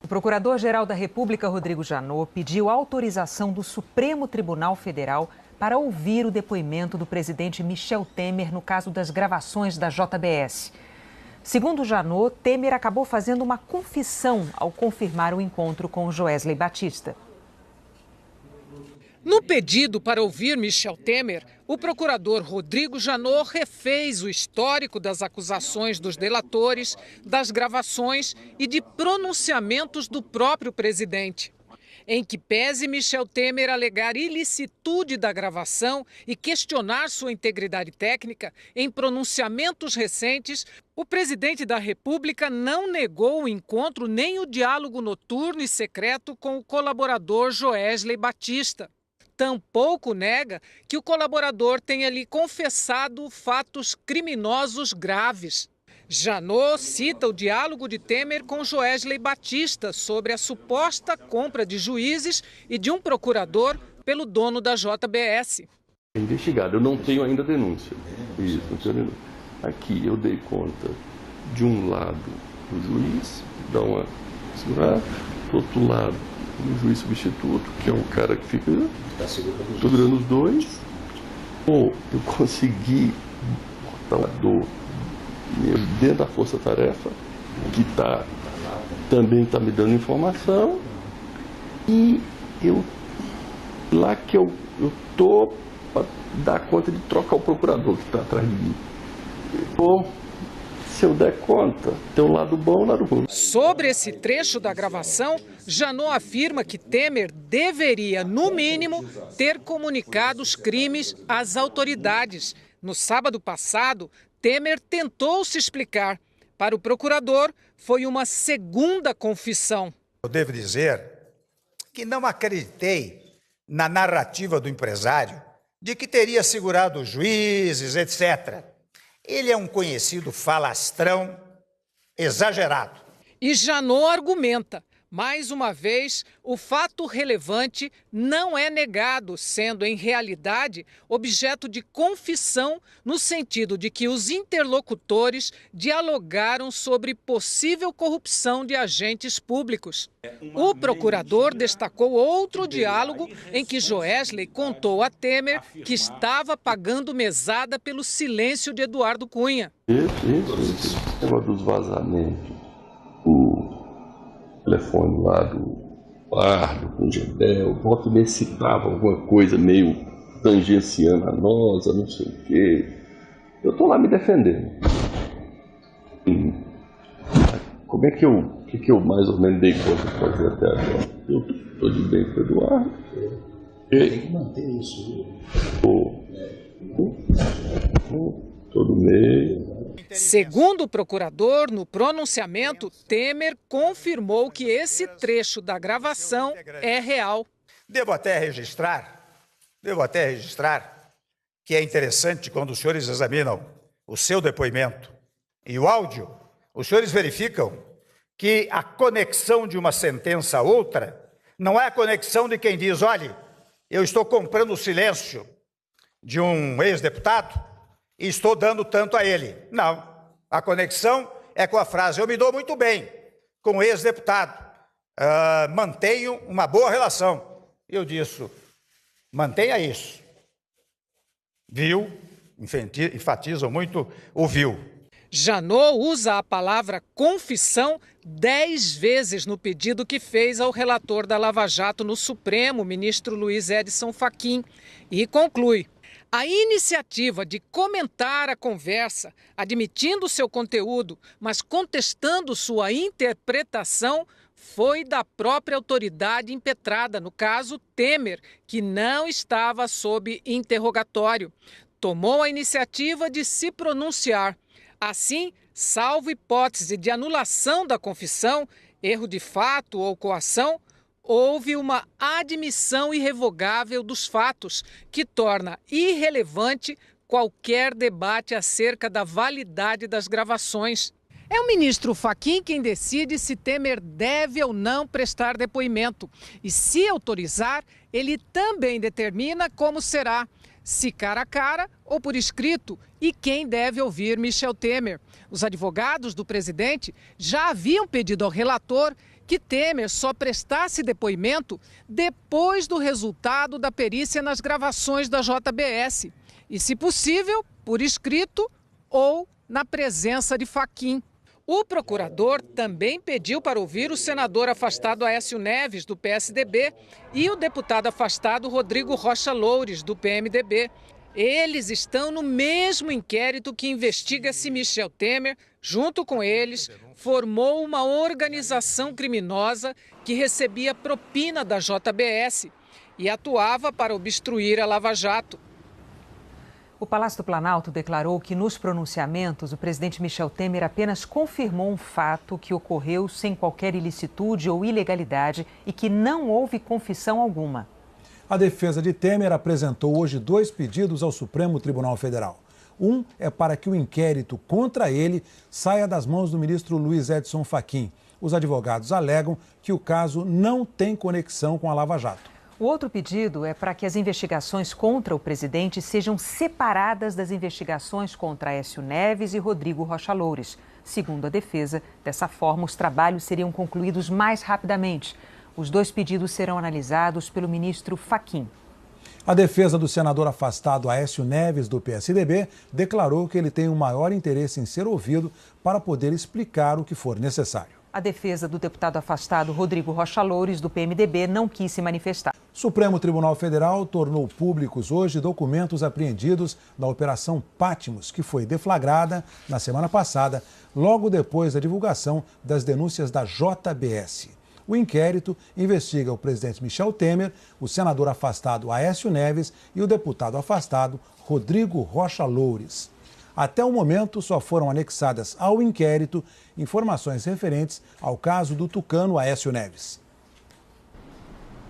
O Procurador-Geral da República, Rodrigo Janot, pediu autorização do Supremo Tribunal Federal para ouvir o depoimento do presidente Michel Temer no caso das gravações da JBS. Segundo Janot, Temer acabou fazendo uma confissão ao confirmar o encontro com Joesley Batista. No pedido para ouvir Michel Temer, o procurador Rodrigo Janot refez o histórico das acusações dos delatores, das gravações e de pronunciamentos do próprio presidente. Em que pese Michel Temer alegar ilicitude da gravação e questionar sua integridade técnica, em pronunciamentos recentes, o presidente da República não negou o encontro nem o diálogo noturno e secreto com o colaborador Joesley Batista. Tampouco nega que o colaborador tenha lhe confessado fatos criminosos graves. Janot cita o diálogo de Temer com Joesley Batista sobre a suposta compra de juízes e de um procurador pelo dono da JBS. É investigado, eu não tenho ainda denúncia. Isso, não tenho denúncia. Aqui eu dei conta de um lado do juiz, dá uma segurada, do outro lado do juiz substituto, que é um cara que fica segurando os dois. Ou eu consegui botar uma dor dentro da força-tarefa, que também está me dando informação, e lá que eu estou para dar conta de trocar o procurador que está atrás de mim. Bom, se eu der conta, tem um lado bom e um lado ruim. Sobre esse trecho da gravação, Janot afirma que Temer deveria, no mínimo, ter comunicado os crimes às autoridades. No sábado passado, Temer tentou se explicar. Para o procurador, foi uma segunda confissão. Eu devo dizer que não acreditei na narrativa do empresário de que teria segurado os juízes, etc. Ele é um conhecido falastrão exagerado. E Janot argumenta. Mais uma vez, o fato relevante não é negado, sendo, em realidade, objeto de confissão, no sentido de que os interlocutores dialogaram sobre possível corrupção de agentes públicos. O procurador destacou outro diálogo em que Joesley contou a Temer que estava pagando mesada pelo silêncio de Eduardo Cunha. Esse negócio dos vazamentos. Telefone lá do Ardo, com o Gedel, volta e meia citava alguma coisa meio tangenciando a nós, não sei o quê. Eu estou lá me defendendo. Como é que eu mais ou menos dei conta de fazer até agora? Eu estou de bem com o Eduardo. Tem que manter isso. Todo mês. Segundo o procurador, no pronunciamento, Temer confirmou que esse trecho da gravação é real. Devo até registrar que é interessante quando os senhores examinam o seu depoimento e o áudio, os senhores verificam que a conexão de uma sentença a outra não é a conexão de quem diz, olhe, eu estou comprando o silêncio de um ex-deputado e estou dando tanto a ele. Não, a conexão é com a frase, eu me dou muito bem com o ex-deputado, mantenho uma boa relação. Eu disse, mantenha isso. Viu, enfatizam muito o viu. Janot usa a palavra confissão 10 vezes no pedido que fez ao relator da Lava Jato no Supremo, ministro Luiz Edson Fachin, e conclui. A iniciativa de comentar a conversa, admitindo seu conteúdo, mas contestando sua interpretação, foi da própria autoridade impetrada, no caso Temer, que não estava sob interrogatório. Tomou a iniciativa de se pronunciar. Assim, salvo hipótese de anulação da confissão, erro de fato ou coação, houve uma admissão irrevogável dos fatos, que torna irrelevante qualquer debate acerca da validade das gravações. É o ministro Fachin quem decide se Temer deve ou não prestar depoimento. E se autorizar, ele também determina como será, se cara a cara ou por escrito, e quem deve ouvir Michel Temer. Os advogados do presidente já haviam pedido ao relator que Temer só prestasse depoimento depois do resultado da perícia nas gravações da JBS e, se possível, por escrito ou na presença de Fachin. O procurador também pediu para ouvir o senador afastado Aécio Neves, do PSDB, e o deputado afastado Rodrigo Rocha Loures, do PMDB. Eles estão no mesmo inquérito que investiga se Michel Temer, junto com eles, formou uma organização criminosa que recebia propina da JBS e atuava para obstruir a Lava Jato. O Palácio do Planalto declarou que nos pronunciamentos o presidente Michel Temer apenas confirmou um fato que ocorreu sem qualquer ilicitude ou ilegalidade e que não houve confissão alguma. A defesa de Temer apresentou hoje 2 pedidos ao Supremo Tribunal Federal. Um é para que o inquérito contra ele saia das mãos do ministro Luiz Edson Fachin. Os advogados alegam que o caso não tem conexão com a Lava Jato. O outro pedido é para que as investigações contra o presidente sejam separadas das investigações contra Aécio Neves e Rodrigo Rocha Loures. Segundo a defesa, dessa forma os trabalhos seriam concluídos mais rapidamente. Os 2 pedidos serão analisados pelo ministro Fachin. A defesa do senador afastado Aécio Neves, do PSDB, declarou que ele tem o maior interesse em ser ouvido para poder explicar o que for necessário. A defesa do deputado afastado Rodrigo Rocha Loures, do PMDB, não quis se manifestar. O Supremo Tribunal Federal tornou públicos hoje documentos apreendidos da Operação Patmos, que foi deflagrada na semana passada, logo depois da divulgação das denúncias da JBS. O inquérito investiga o presidente Michel Temer, o senador afastado Aécio Neves e o deputado afastado Rodrigo Rocha Loures. Até o momento, só foram anexadas ao inquérito informações referentes ao caso do tucano Aécio Neves.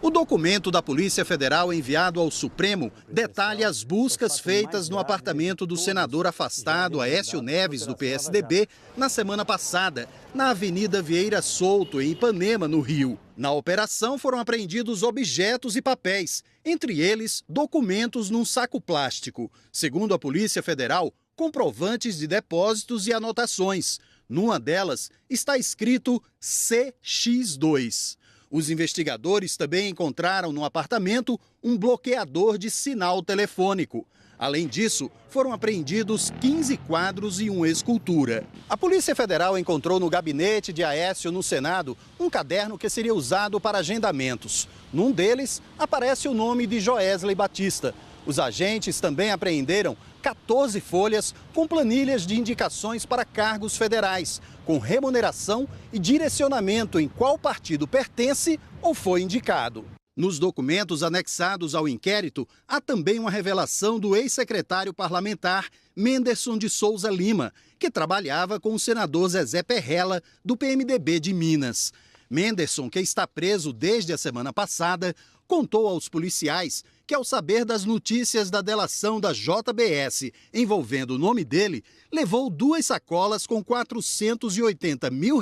O documento da Polícia Federal enviado ao Supremo detalha as buscas feitas no apartamento do senador afastado Aécio Neves, do PSDB, na semana passada, na Avenida Vieira Souto, em Ipanema, no Rio. Na operação foram apreendidos objetos e papéis, entre eles documentos num saco plástico. Segundo a Polícia Federal, comprovantes de depósitos e anotações. Numa delas está escrito CX2. Os investigadores também encontraram no apartamento um bloqueador de sinal telefônico. Além disso, foram apreendidos 15 quadros e uma escultura. A Polícia Federal encontrou no gabinete de Aécio, no Senado, um caderno que seria usado para agendamentos. Num deles, aparece o nome de Joesley Batista. Os agentes também apreenderam 14 folhas com planilhas de indicações para cargos federais, com remuneração e direcionamento em qual partido pertence ou foi indicado. Nos documentos anexados ao inquérito, há também uma revelação do ex-secretário parlamentar Menderson de Souza Lima, que trabalhava com o senador Zezé Perrella, do PMDB de Minas. Menderson, que está preso desde a semana passada, contou aos policiais que, ao saber das notícias da delação da JBS envolvendo o nome dele, levou 2 sacolas com R$480 mil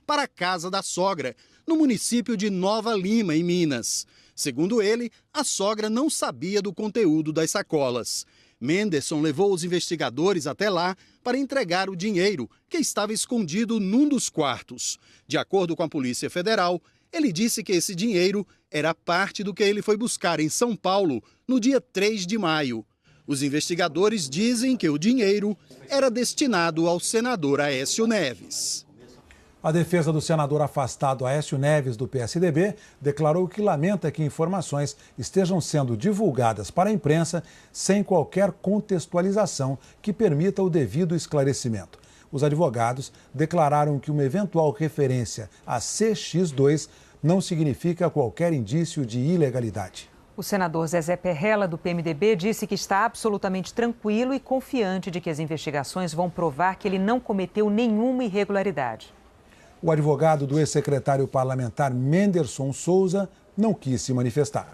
para a casa da sogra, no município de Nova Lima, em Minas. Segundo ele, a sogra não sabia do conteúdo das sacolas. Menderson levou os investigadores até lá para entregar o dinheiro, que estava escondido num dos quartos. De acordo com a Polícia Federal, ele disse que esse dinheiro era parte do que ele foi buscar em São Paulo no dia 3 de maio. Os investigadores dizem que o dinheiro era destinado ao senador Aécio Neves. A defesa do senador afastado Aécio Neves, do PSDB, declarou que lamenta que informações estejam sendo divulgadas para a imprensa sem qualquer contextualização que permita o devido esclarecimento. Os advogados declararam que uma eventual referência a CX2 não significa qualquer indício de ilegalidade. O senador Zezé Perrella, do PMDB, disse que está absolutamente tranquilo e confiante de que as investigações vão provar que ele não cometeu nenhuma irregularidade. O advogado do ex-secretário parlamentar Menderson Souza não quis se manifestar.